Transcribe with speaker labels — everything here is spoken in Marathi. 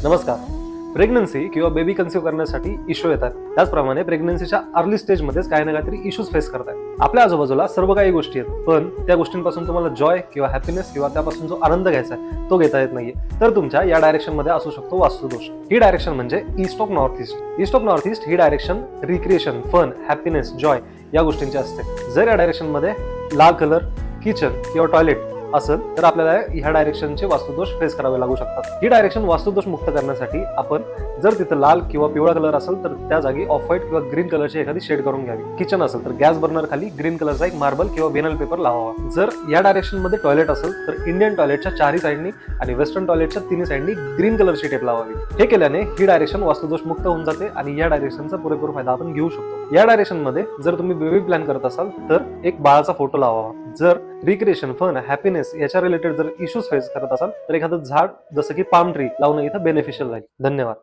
Speaker 1: नमस्कार. प्रेग्नन्सी किंवा बेबी कन्सीव्ह करण्यासाठी इश्यू येतात. त्याचप्रमाणे प्रेग्नन्सीच्या अर्ली स्टेजमध्येच काही ना काहीतरी इश्यूज फेस करताय. आपल्या आजूबाजूला सर्व काही गोष्टी आहेत, पण त्या गोष्टींपासून तुम्हाला जॉय किंवा हॅपीनेस किंवा त्यापासून जो आनंद घ्यायचा आहे तो घेता येत नाहीये. तर तुमच्या या डायरेक्शन मध्ये असू शकतो वास्तुदोष. ही डायरेक्शन म्हणजे east of north east. East of north east ही direction recreation, fun, happiness, joy या गोष्टींची असते. जर या डायरेक्शन मध्ये लाल कलर, किचन किंवा टॉयलेट असेल तर आपल्याला ह्या डायरेक्शनचे वास्तुदोष फेस करावे लागू शकतात. ही डायरेक्शन वास्तुदोष मुक्त करण्यासाठी आपण जर तिथे लाल किंवा पिवळा कलर असेल तर त्या जागी ऑफ व्हाईट किंवा ग्रीन कलरची एखादी शेड करून घ्यावी. किचन असेल तर गॅस बर्नर खाली ग्रीन कलरचा एक मार्बल किंवा व्हिनल पेपर लावावा. जर या डायरेक्शन मध्ये टॉयलेट असेल तर इंडियन टॉयलेटच्या चारही साईडनी आणि वेस्टर्न टॉयलेटच्या तिन्ही साईडनी ग्रीन कलरची टेप लावावी. हे केल्याने ही डायरेक्शन वास्तुदोष मुक्त होऊन जाते आणि या डायरेक्शनचा पुरेपूर फायदा आपण घेऊ शकतो. या डायरेक्शन मध्ये जर तुम्ही बेबी प्लॅन करत असाल तर एक बाळाचा फोटो लावावा. जर रिक्रिएशन, फन, हॅपीनेस याच्या रिलेटेड जर इश्यूज फेस करत असाल तर एखादं झाड जसं की पाम ट्री लावणं इथं बेनिफिशियल राहील. धन्यवाद.